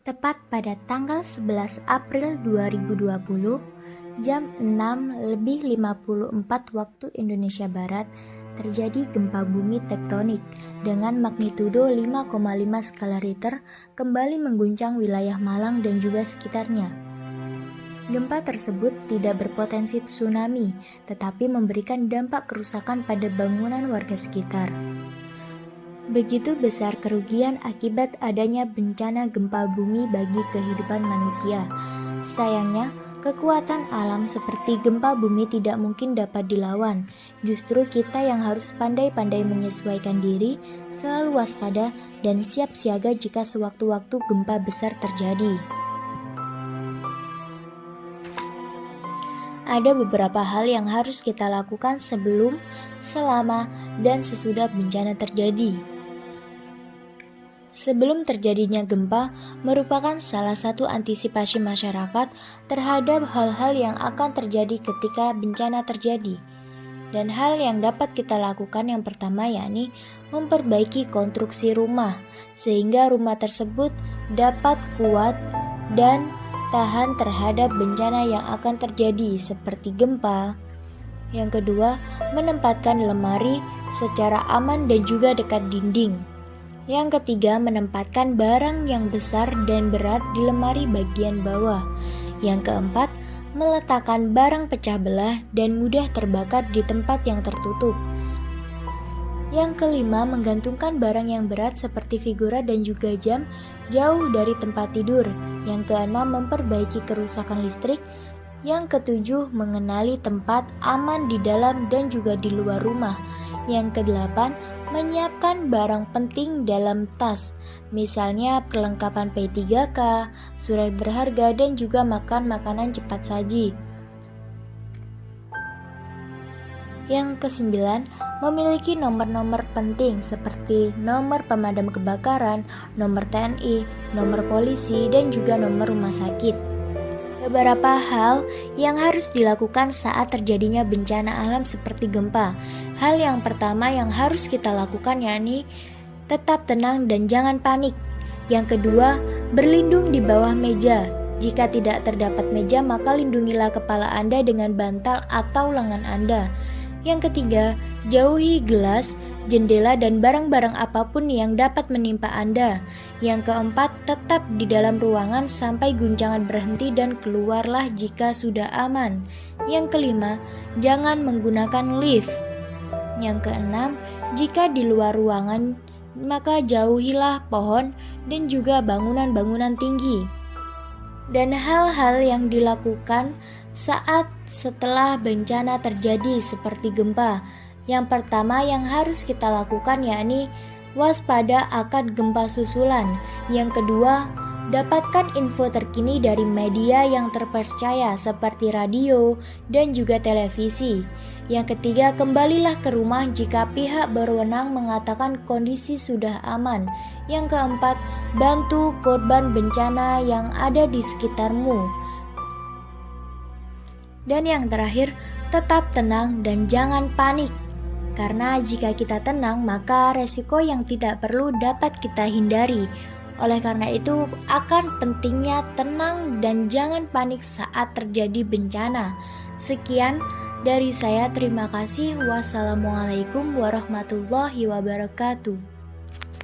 Tepat pada tanggal 11 April 2020, jam 6:54 waktu Indonesia Barat, terjadi gempa bumi tektonik dengan magnitudo 5,5 skala Richter kembali mengguncang wilayah Malang dan juga sekitarnya. Gempa tersebut tidak berpotensi tsunami, tetapi memberikan dampak kerusakan pada bangunan warga sekitar. Begitu besar kerugian akibat adanya bencana gempa bumi bagi kehidupan manusia. Sayangnya, kekuatan alam seperti gempa bumi tidak mungkin dapat dilawan. Justru kita yang harus pandai-pandai menyesuaikan diri, selalu waspada, dan siap siaga jika sewaktu-waktu gempa besar terjadi. Ada beberapa hal yang harus kita lakukan sebelum, selama, dan sesudah bencana terjadi. Sebelum terjadinya gempa merupakan salah satu antisipasi masyarakat terhadap hal-hal yang akan terjadi ketika bencana terjadi. Dan hal yang dapat kita lakukan yang pertama yakni memperbaiki konstruksi rumah sehingga rumah tersebut dapat kuat dan tahan terhadap bencana yang akan terjadi seperti gempa. Yang kedua, menempatkan lemari secara aman dan juga dekat dinding. Yang ketiga, menempatkan barang yang besar dan berat di lemari bagian bawah. Yang keempat, meletakkan barang pecah belah dan mudah terbakar di tempat yang tertutup. Yang kelima, menggantungkan barang yang berat seperti figura dan juga jam jauh dari tempat tidur. Yang keenam, memperbaiki kerusakan listrik. Yang ketujuh, mengenali tempat aman di dalam dan juga di luar rumah. Yang kedelapan, menyiapkan barang penting dalam tas, misalnya perlengkapan P3K, surat berharga, dan juga makanan cepat saji. Yang kesembilan, memiliki nomor-nomor penting seperti nomor pemadam kebakaran, nomor TNI, nomor polisi, dan juga nomor rumah sakit. Beberapa hal yang harus dilakukan saat terjadinya bencana alam seperti gempa. Hal yang pertama yang harus kita lakukan yakni tetap tenang dan jangan panik. Yang kedua, berlindung di bawah meja. Jika tidak terdapat meja, maka lindungilah kepala Anda dengan bantal atau lengan Anda. Yang ketiga, jauhi gelas, jendela, dan barang-barang apapun yang dapat menimpa Anda. Yang keempat, tetap di dalam ruangan sampai guncangan berhenti dan keluarlah jika sudah aman. Yang kelima, jangan menggunakan lift. Yang keenam, jika di luar ruangan, maka jauhilah pohon dan juga bangunan-bangunan tinggi. Dan hal-hal yang dilakukan saat setelah bencana terjadi seperti gempa. Yang pertama yang harus kita lakukan yakni waspada akan gempa susulan. Yang kedua, dapatkan info terkini dari media yang terpercaya seperti radio dan juga televisi. Yang ketiga, kembalilah ke rumah jika pihak berwenang mengatakan kondisi sudah aman. Yang keempat, bantu korban bencana yang ada di sekitarmu. Dan yang terakhir, tetap tenang dan jangan panik. Karena jika kita tenang, maka resiko yang tidak perlu dapat kita hindari. Oleh karena itu, akan pentingnya tenang dan jangan panik saat terjadi bencana. Sekian dari saya, terima kasih. Wassalamualaikum warahmatullahi wabarakatuh.